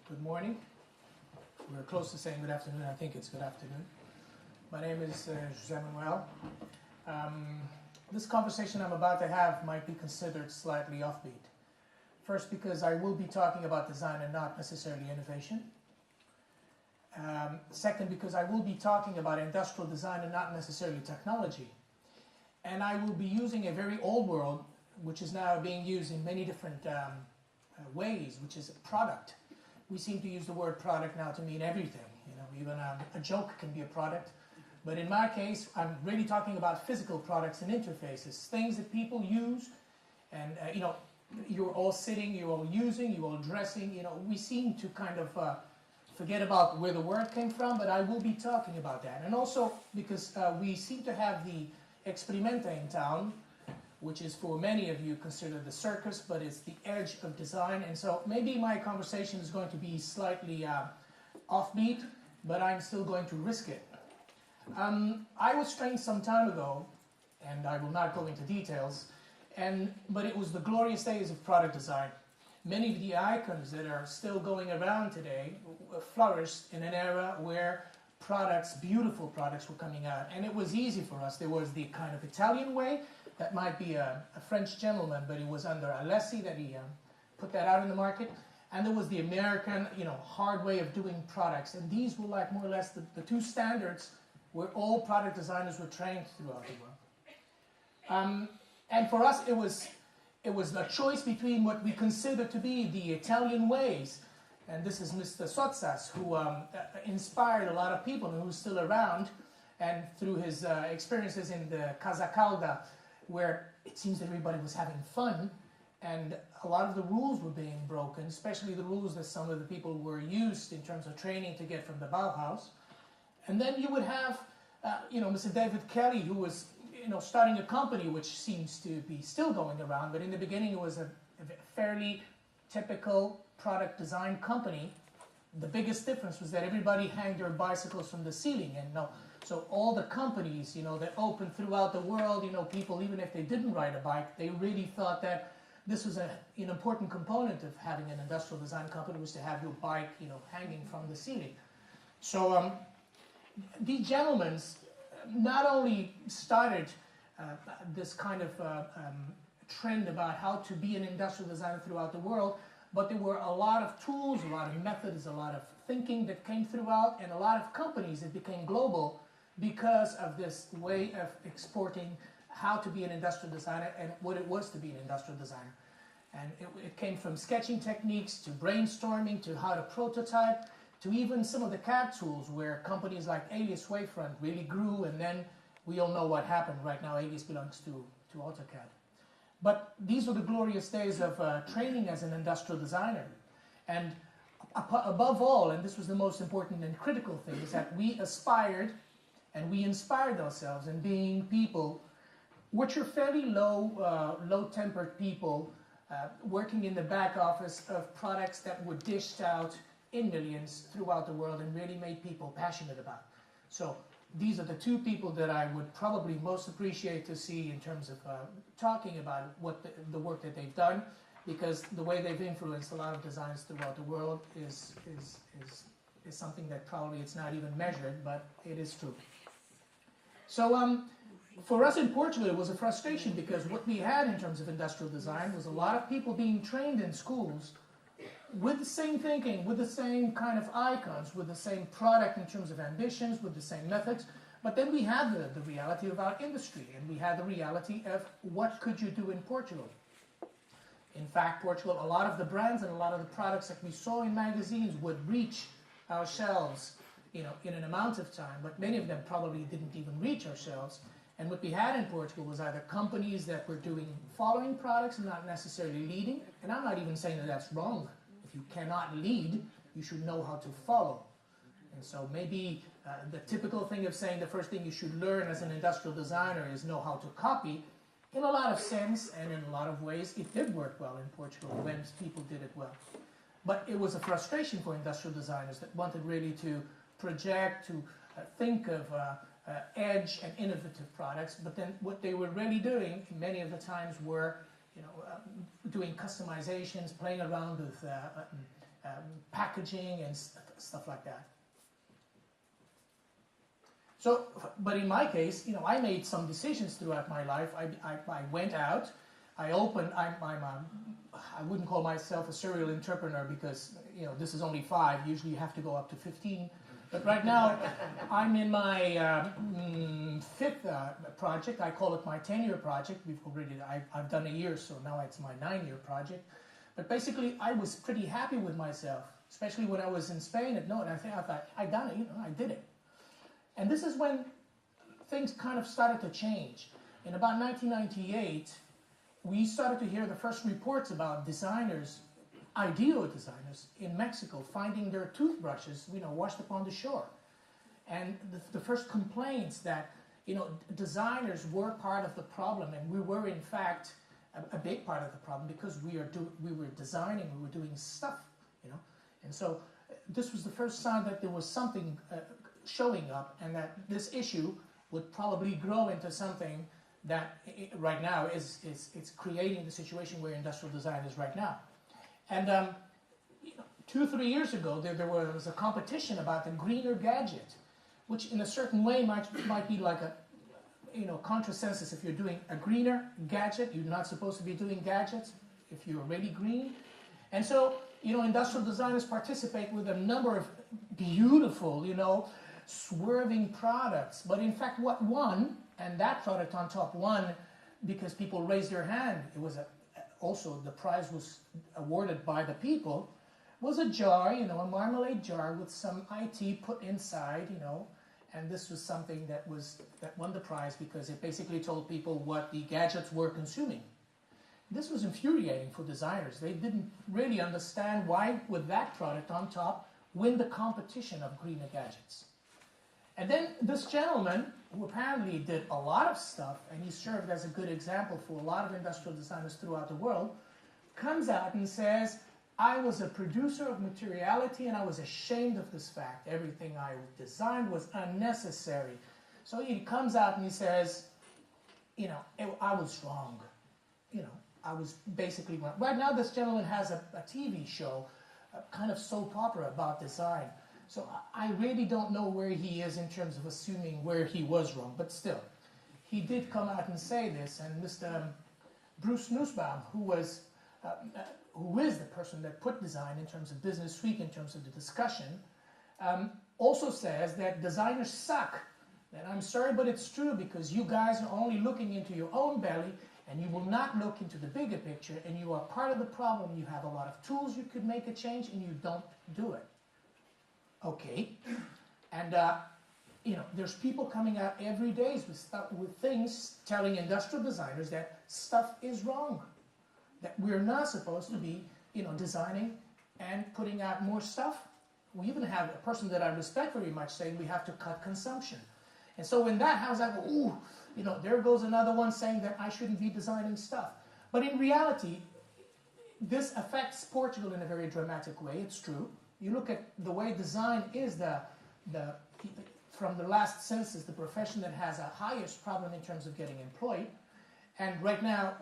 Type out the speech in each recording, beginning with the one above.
good morning. We're close to saying good afternoon. I think it's good afternoon. My name is José. This conversation I'm about to have might be considered slightly offbeat. First, because I will be talking about design and not necessarily innovation. Second, because I will be talking about industrial design and not necessarily technology. And I will be using a very old word, which is now being used in many different ways, which is product. We seem to use the word product now to mean everything. Even a joke can be a product. But in my case, I'm really talking about physical products and interfaces, things that people use, and you're all sitting, you're all using, you're all dressing. We seem to kind of forget about where the word came from, but I will be talking about that. And also because we seem to have the Experimenta in town, which is for many of you considered the circus, but it's the edge of design. And so maybe my conversation is going to be slightly offbeat, but I'm still going to risk it. I was trained some time ago, and I will not go into details, but it was the glorious days of product design. Many of the icons that are still going around today flourished in an era where beautiful products were coming out, and it was easy for us. There was the kind of Italian way, that might be a French gentleman, but it was under Alessi that he put that out in the market, and there was the American, hard way of doing products, and these were like more or less the two standards where all product designers were trained throughout the world. And for us, it was a choice between what we consider to be the Italian ways. And this is Mr. Sozzas, who inspired a lot of people and who's still around. And through his experiences in the Casa Calda, where it seems that everybody was having fun, and a lot of the rules were being broken, especially the rules that some of the people were used in terms of training to get from the Bauhaus. And then you would have, Mr. David Kelly, who was, starting a company which seems to be still going around, but in the beginning it was a fairly typical product design company. The biggest difference was that everybody hung their bicycles from the ceiling, and so all the companies, that opened throughout the world, people, even if they didn't ride a bike, they really thought that this was an important component of having an industrial design company, was to have your bike, hanging from the ceiling. So these gentlemen not only started this kind of trend about how to be an industrial designer throughout the world, but there were a lot of tools, a lot of methods, a lot of thinking that came throughout, and a lot of companies that became global because of this way of exporting how to be an industrial designer and what it was to be an industrial designer. And it came from sketching techniques to brainstorming to how to prototype to even some of the CAD tools where companies like Alias Wavefront really grew, and then we all know what happened. Right now Alias belongs to AutoCAD. But these were the glorious days of training as an industrial designer. And above all, and this was the most important and critical thing, is that we aspired and we inspired ourselves in being people which are fairly low-tempered people working in the back office of products that were dished out in millions throughout the world and really made people passionate about. So these are the two people that I would probably most appreciate to see in terms of talking about what the work that they've done, because the way they've influenced a lot of designs throughout the world is something that probably it's not even measured, but it is true. So for us in Portugal, it was a frustration because what we had in terms of industrial design was a lot of people being trained in schools with the same thinking, with the same kind of icons, with the same product in terms of ambitions, with the same methods. But then we had the reality of our industry, and we had the reality of what could you do in Portugal. In fact, Portugal, a lot of the brands and a lot of the products that we saw in magazines would reach our shelves, in an amount of time, but many of them probably didn't even reach our shelves. And what we had in Portugal was either companies that were doing following products and not necessarily leading, and I'm not even saying that that's wrong. If you cannot lead, you should know how to follow. And so maybe the typical thing of saying the first thing you should learn as an industrial designer is know how to copy, in a lot of sense and in a lot of ways, it did work well in Portugal when people did it well. But it was a frustration for industrial designers that wanted really to project, to think of edge and innovative products, but then what they were really doing many of the times were doing customizations, playing around with packaging and stuff like that. So, but in my case, I made some decisions throughout my life. I went out, I opened, I wouldn't call myself a serial entrepreneur because, this is only 5. Usually you have to go up to 15. But right now, I'm in my 5th project. I call it my 10-year project. I've done a year, so now it's my 9-year project. But basically, I was pretty happy with myself, especially when I was in Spain. And I thought, I done it, I did it. And this is when things kind of started to change. In about 1998, we started to hear the first reports about designers, ideal designers in Mexico, finding their toothbrushes, washed upon the shore. And the first complaints that, designers were part of the problem, and we were in fact a big part of the problem because we were designing, we were doing stuff, And so this was the first sign that there was something showing up, and that this issue would probably grow into something that right now it's creating the situation where industrial design is right now. And 2-3 years ago, there was a competition about the greener gadget, which in a certain way might be like a contrasensus. If you're doing a greener gadget, you're not supposed to be doing gadgets if you're already green. And so, industrial designers participate with a number of beautiful, swerving products. But in fact, what won, and that product on top won because people raised their hand, it was also the prize was awarded by the people, was a jar, a marmalade jar with some IT put inside, and this was something that won the prize because it basically told people what the gadgets were consuming. This was infuriating for designers. They didn't really understand why would that product on top win the competition of greener gadgets. And then this gentleman, who apparently did a lot of stuff, and he served as a good example for a lot of industrial designers throughout the world, comes out and says, I was a producer of materiality and I was ashamed of this fact. Everything I designed was unnecessary. So he comes out and he says, I was wrong. I was basically wrong. Right now this gentleman has a TV show, a kind of soap opera about design. So I really don't know where he is in terms of assuming where he was wrong, but still, he did come out and say this, and Mr. Bruce Nussbaum, who is the person that put design in terms of Business Week, in terms of the discussion, also says that designers suck. And I'm sorry, but it's true, because you guys are only looking into your own belly, and you will not look into the bigger picture, and you are part of the problem. You have a lot of tools you could make a change, and you don't do it. Okay, and there's people coming out every day with things telling industrial designers that stuff is wrong, that we're not supposed to be, designing and putting out more stuff. We even have a person that I respect very much saying we have to cut consumption. And so in that house, I go, ooh, there goes another one saying that I shouldn't be designing stuff. But in reality, this affects Portugal in a very dramatic way. It's true. You look at the way design is from the last census, the profession that has a highest problem in terms of getting employed. And right now,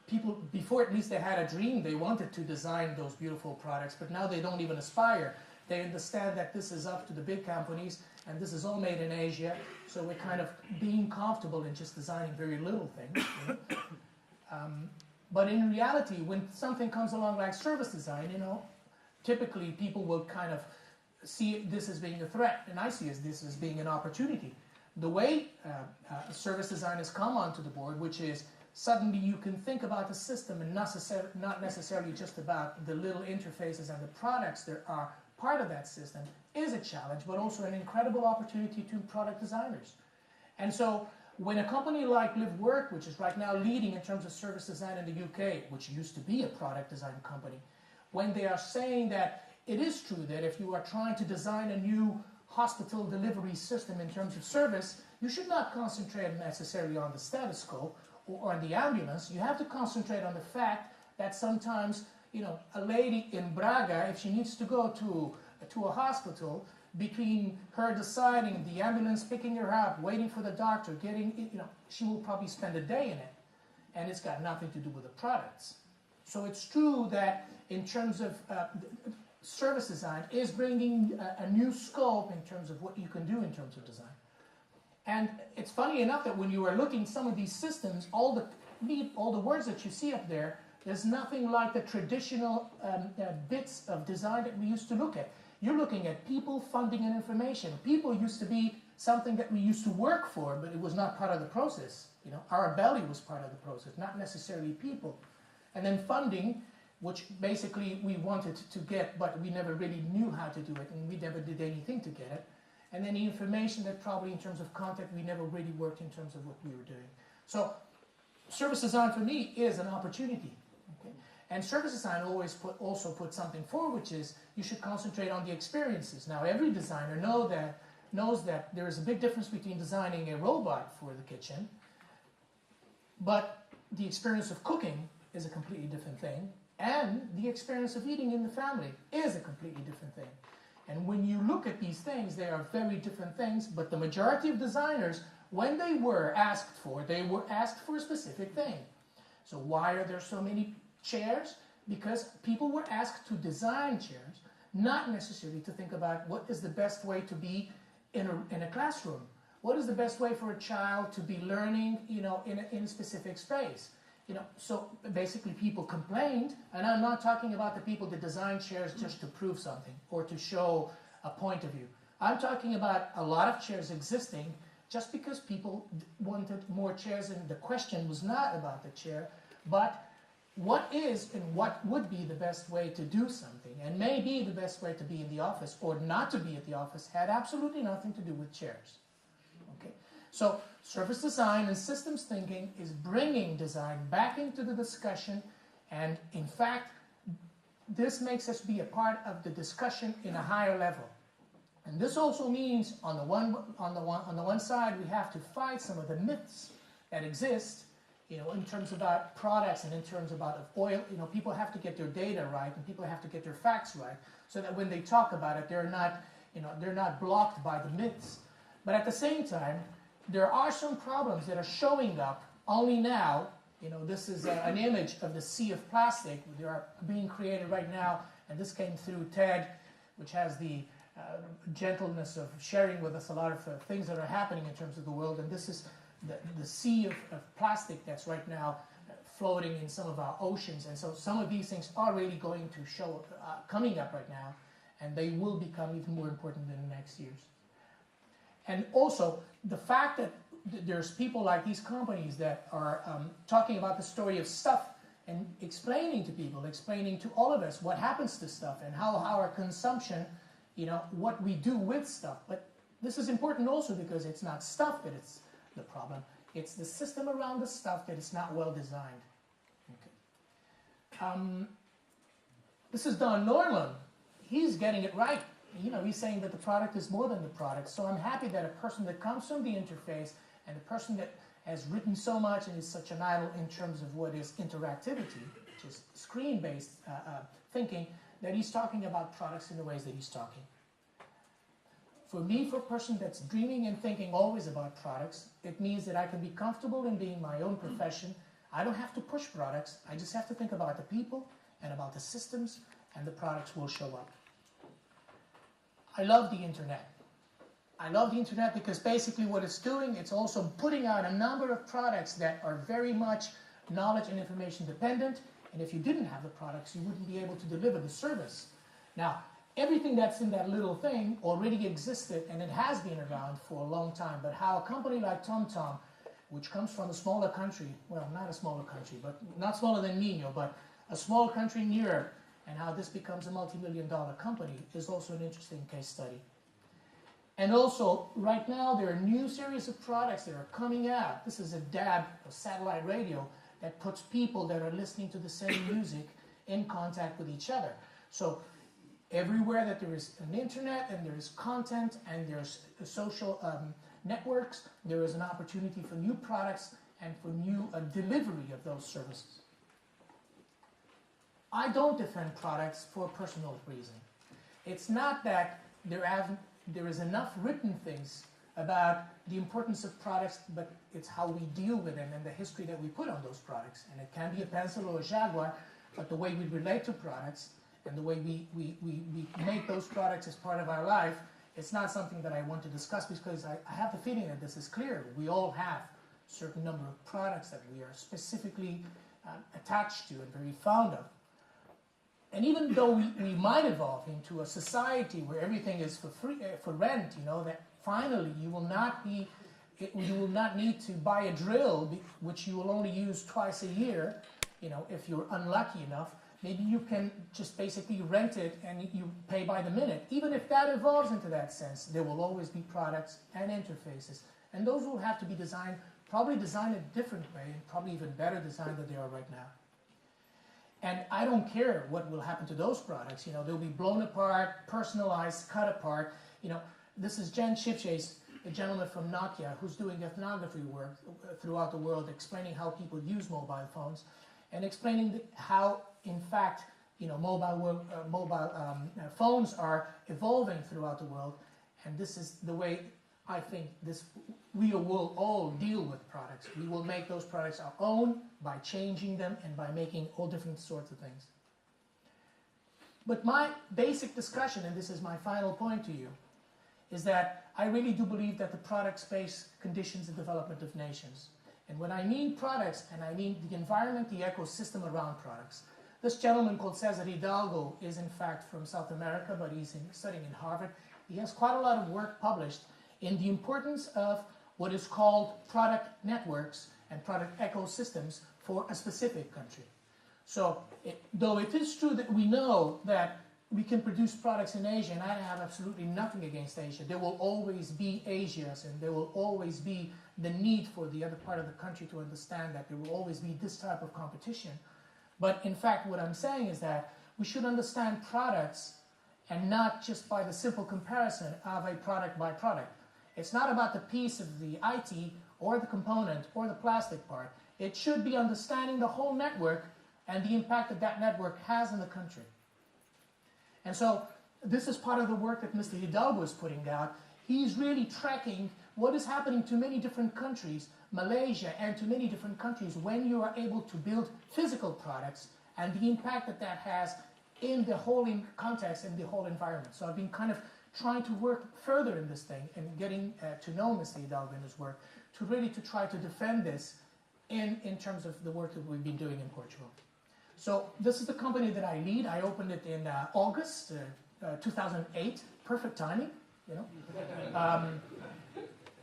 people, before at least they had a dream, they wanted to design those beautiful products, but now they don't even aspire. They understand that this is up to the big companies, and this is all made in Asia, so we're kind of being comfortable in just designing very little things. But in reality, when something comes along like service design, typically people will kind of see this as being a threat, and I see this as being an opportunity. The way service design has come onto the board, which is suddenly you can think about the system and not necessarily just about the little interfaces and the products that are part of that system, is a challenge, but also an incredible opportunity to product designers. And so when a company like Live Work, which is right now leading in terms of service design in the UK, which used to be a product design company, when they are saying that it is true that if you are trying to design a new hospital delivery system in terms of service, you should not concentrate necessarily on the status quo or on the ambulance. You have to concentrate on the fact that sometimes, a lady in Braga, if she needs to go to a hospital, between her deciding, the ambulance picking her up, waiting for the doctor, she will probably spend a day in it. And it's got nothing to do with the products. So it's true that in terms of service design is bringing a new scope in terms of what you can do in terms of design. And it's funny enough that when you are looking at some of these systems, all the words that you see up there, there's nothing like the traditional bits of design that we used to look at. You're looking at people, funding, and information. People used to be something that we used to work for, but it was not part of the process. You know, our belly was part of the process, not necessarily people. And then funding, which basically we wanted to get, but we never really knew how to do it, and we never did anything to get it. And then the information that probably in terms of content, we never really worked in terms of what we were doing. So service design for me is an opportunity. Okay? And service design also puts something forward, which is you should concentrate on the experiences. Now every designer knows that there is a big difference between designing a robot for the kitchen, but the experience of cooking is a completely different thing, and the experience of eating in the family is a completely different thing. And when you look at these things, they are very different things, but the majority of designers, when they were asked for a specific thing. So why are there so many chairs? Because people were asked to design chairs, not necessarily to think about what is the best way to be in a classroom. What is the best way for a child to be learning, in a specific space? So basically people complained, and I'm not talking about the people that design chairs just to prove something or to show a point of view. I'm talking about a lot of chairs existing just because people wanted more chairs, and the question was not about the chair, but what is and what would be the best way to do something, and maybe the best way to be in the office or not to be at the office had absolutely nothing to do with chairs. Okay? So service design and systems thinking is bringing design back into the discussion, and in fact, this makes us be a part of the discussion in a higher level. And this also means, on the one side, we have to fight some of the myths that exist, in terms about products and in terms about oil. People have to get their data right, and people have to get their facts right, so that when they talk about it, they're not blocked by the myths. But at the same time, there are some problems that are showing up only now. This is an image of the sea of plastic. They are being created right now, and this came through TED, which has the gentleness of sharing with us a lot of things that are happening in terms of the world. And this is the sea of plastic that's right now floating in some of our oceans. And so some of these things are really going to show coming up right now, and they will become even more important in the next years. And also, the fact that there's people like these companies that are talking about the story of stuff and explaining to people, explaining to all of us what happens to stuff and how our consumption, what we do with stuff. But this is important also because it's not stuff that it's the problem. It's the system around the stuff that is not well designed. Okay. This is Don Norman. He's getting it right. He's saying that the product is more than the product. So I'm happy that a person that comes from the interface and a person that has written so much and is such an idol in terms of what is interactivity, which is screen-based thinking, that he's talking about products in the ways that he's talking. For me, for a person that's dreaming and thinking always about products, it means that I can be comfortable in being my own profession. I don't have to push products. I just have to think about the people and about the systems, and the products will show up. I love the internet. I love the internet because basically what it's doing, it's also putting out a number of products that are very much knowledge and information dependent, and if you didn't have the products, you wouldn't be able to deliver the service. Now, everything that's in that little thing already existed, and it has been around for a long time, but how a company like TomTom, which comes from a smaller country, well, not a smaller country, but not smaller than Nino, but a small country in Europe, and how this becomes a multi-million-dollar company is also an interesting case study. And also, right now, there are new series of products that are coming out. This is a DAB, a satellite radio, that puts people that are listening to the same music in contact with each other. So everywhere that there is an internet and there is content and there's social networks, there is an opportunity for new products and for new delivery of those services. I don't defend products for a personal reason. It's not that there is enough written things about the importance of products, but it's how we deal with them and the history that we put on those products. And it can be a pencil or a Jaguar, but the way we relate to products and the way we make those products as part of our life, it's not something that I want to discuss because I have the feeling that this is clear. We all have a certain number of products that we are specifically attached to and very fond of. And even though we might evolve into a society where everything is for free, for rent, that finally you will not need to buy a drill, which you will only use twice a year, if you're unlucky enough. Maybe you can just basically rent it and you pay by the minute. Even if that evolves into that sense, there will always be products and interfaces. And those will have to be designed, probably designed a different way, and probably even better designed than they are right now. And I don't care what will happen to those products. They'll be blown apart, personalized, cut apart. This is Jen Shipchase, a gentleman from Nokia, who's doing ethnography work throughout the world, explaining how people use mobile phones, and explaining how, in fact, mobile phones are evolving throughout the world. And this is the way I think we will all deal with products. We will make those products our own by changing them and by making all different sorts of things. But my basic discussion, and this is my final point to you, is that I really do believe that the product space conditions the development of nations. And when I mean products, and I mean the environment, the ecosystem around products. This gentleman called Cesar Hidalgo is in fact from South America, but he's studying in Harvard. He has quite a lot of work published in the importance of what is called product networks and product ecosystems for a specific country. So, though it is true that we know that we can produce products in Asia, and I have absolutely nothing against Asia. There will always be Asias, and there will always be the need for the other part of the country to understand that there will always be this type of competition. But in fact, what I'm saying is that we should understand products and not just by the simple comparison of a product by product. It's not about the piece of the IT or the component or the plastic part. It should be understanding the whole network and the impact that that network has in the country. And so this is part of the work that Mr. Hidalgo is putting out. He's really tracking what is happening to many different countries, Malaysia, and to many different countries when you are able to build physical products and the impact that that has in the whole context and the whole environment. So I've been kind of trying to work further in this thing and getting to know Mr. Hidalgo and his work to try to defend this in terms of the work that we've been doing in Portugal. So this is the company that I lead. I opened it in August 2008. Perfect timing,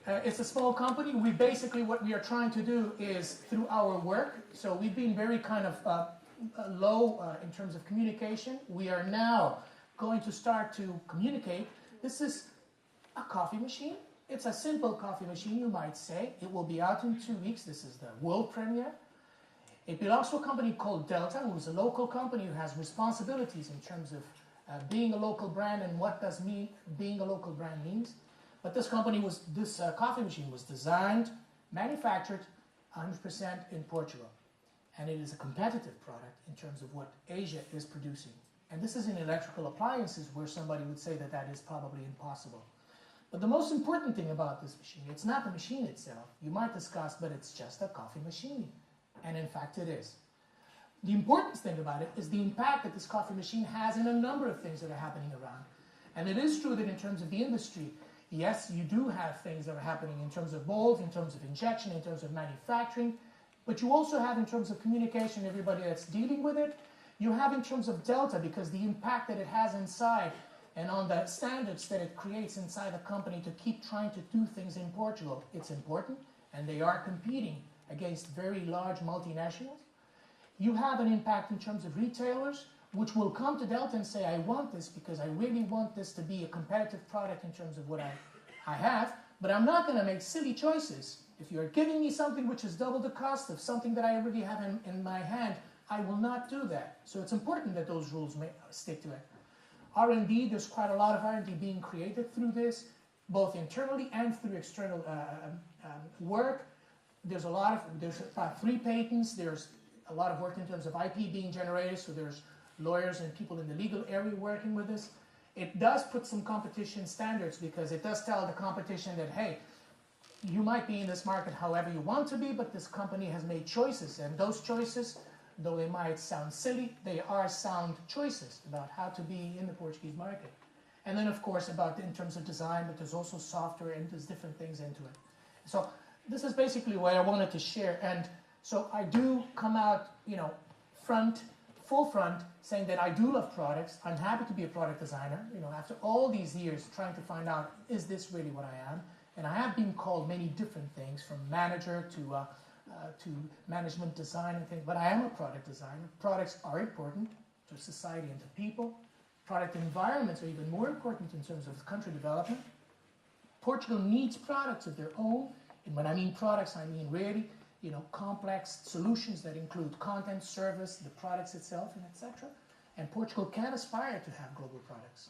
It's a small company. What we are trying to do is through our work. So we've been very kind of low in terms of communication. We are now going to start to communicate. This is a coffee machine. It's a simple coffee machine, you might say. It will be out in 2 weeks. This is the world premiere. It belongs to a company called Delta, who is a local company who has responsibilities in terms of being a local brand and what does being a local brand means. But this coffee machine was designed, manufactured 100% in Portugal. And it is a competitive product in terms of what Asia is producing. And this is in electrical appliances where somebody would say that that is probably impossible. But the most important thing about this machine, it's not the machine itself. You might discuss, but it's just a coffee machine. And in fact it is. The important thing about it is the impact that this coffee machine has in a number of things that are happening around. And it is true that in terms of the industry, yes, you do have things that are happening in terms of molds, in terms of injection, in terms of manufacturing, but you also have in terms of communication, everybody that's dealing with it. You have in terms of Delta, because the impact that it has inside and on the standards that it creates inside the company to keep trying to do things in Portugal, it's important, and they are competing against very large multinationals. You have an impact in terms of retailers, which will come to Delta and say, I want this because I really want this to be a competitive product in terms of what I have, but I'm not going to make silly choices. If you're giving me something which is double the cost of something that I already have in my hand, I will not do that. So it's important that those rules stick to it. R&D, there's quite a lot of R&D being created through this, both internally and through external work. There's about 3 patents. There's a lot of work in terms of IP being generated, so there's lawyers and people in the legal area working with this. It does put some competition standards because it does tell the competition that, hey, you might be in this market however you want to be, but this company has made choices, and those choices though they might sound silly, they are sound choices about how to be in the Portuguese market. And then, of course, in terms of design, but there's also software and there's different things into it. So this is basically what I wanted to share. And so I do come out, full front, saying that I do love products. I'm happy to be a product designer. After all these years trying to find out, is this really what I am? And I have been called many different things, from manager to management design and things. But I am a product designer. Products are important to society and to people. Product environments are even more important in terms of country development. Portugal needs products of their own. And when I mean products, I mean really, complex solutions that include content, service, the products itself, and etc. And Portugal can aspire to have global products.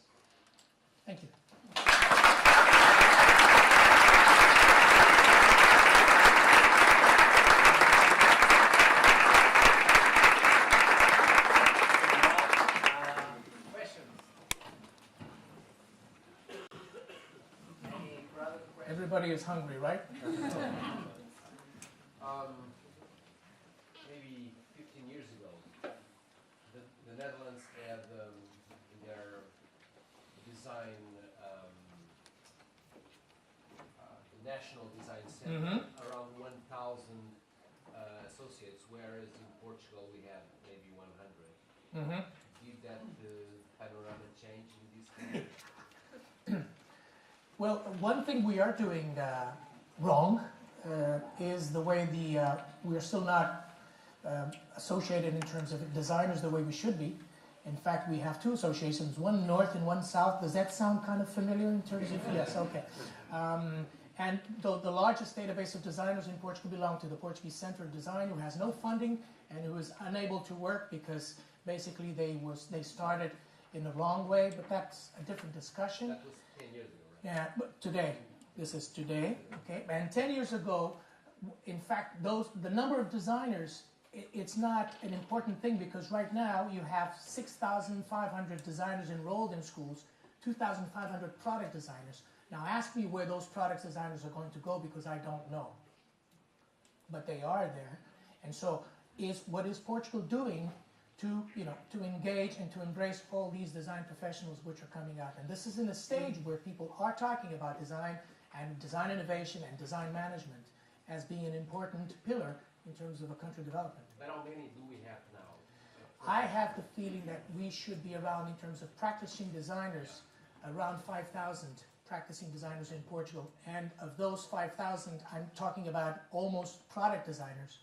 Thank you. Everybody is hungry, right? Maybe 15 years ago, the Netherlands had their design, the National Design Center, around 1,000 associates, whereas in Portugal we have maybe 100. Did that panorama change in this country? Well, one thing we are doing wrong is the way we are still not associated in terms of designers the way we should be. In fact, we have two associations, one north and one south. Does that sound kind of familiar in terms of, yes, okay. And the largest database of designers in Portugal belong to the Portuguese Center of Design, who has no funding and who is unable to work because basically they started in the wrong way, but that's a different discussion. That was 10 years ago. Yeah, but today, this is today, okay? And 10 years ago, in fact, the number of designers, it's not an important thing, because right now you have 6,500 designers enrolled in schools, 2,500 product designers. Now ask me where those product designers are going to go, because I don't know. But they are there. And so what is Portugal doing to engage and to embrace all these design professionals which are coming out? And this is in a stage where people are talking about design and design innovation and design management as being an important pillar in terms of a country development. But how many do we have now? I have the feeling that we should be around, in terms of practicing designers, around 5,000 practicing designers in Portugal. And of those 5,000, I'm talking about almost product designers.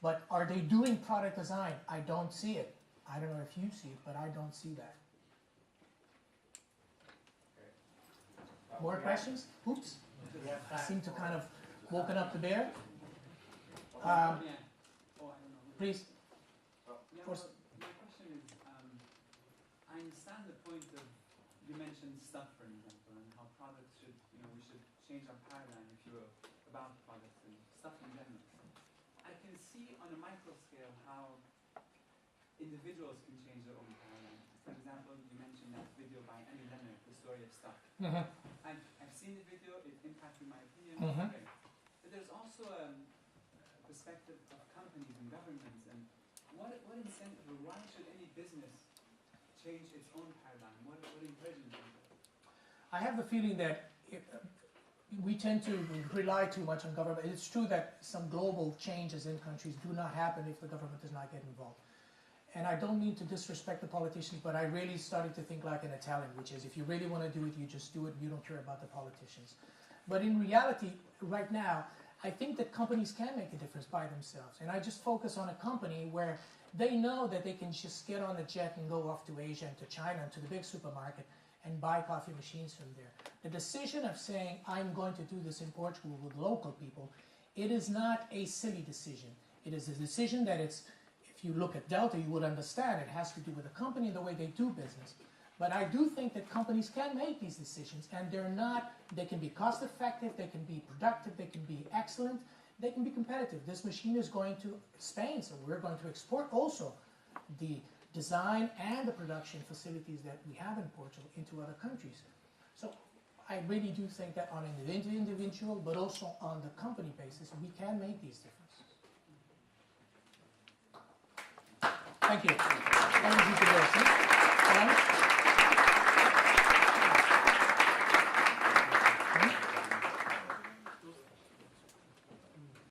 But are they doing product design? I don't see it. I don't know if you see it, but I don't see that. More questions? Oops. I seem to kind of woken up the bear. Please. My question is, I understand the point of, you mentioned stuff, for example, and how products should, we should change our paradigm, if you will, about products and stuff in general. I can see on a micro scale how individuals can change their own paradigm. For example, you mentioned that video by Annie Leonard, The Story of Stuff. I've seen the video, it impacted my opinion. Okay. But there's also a perspective of companies and governments, and what incentive, or why should any business change its own paradigm? What encourages them? I have the feeling that we tend to rely too much on government. It's true that some global changes in countries do not happen if the government does not get involved. And I don't mean to disrespect the politicians, but I really started to think like an Italian, which is, if you really want to do it, you just do it. You don't care about the politicians. But in reality, right now, I think that companies can make a difference by themselves. And I just focus on a company where they know that they can just get on a jet and go off to Asia and to China and to the big supermarket and buy coffee machines from there. The decision of saying, I'm going to do this in Portugal with local people, it is not a silly decision. It is a decision that if you look at Delta, you would understand it has to do with the company and the way they do business. But I do think that companies can make these decisions, and they can be cost effective, they can be productive, they can be excellent, they can be competitive. This machine is going to Spain, so we're going to export also the design and the production facilities that we have in Portugal into other countries. So I really do think that on an individual, but also on the company basis, we can make these differences. Thank you.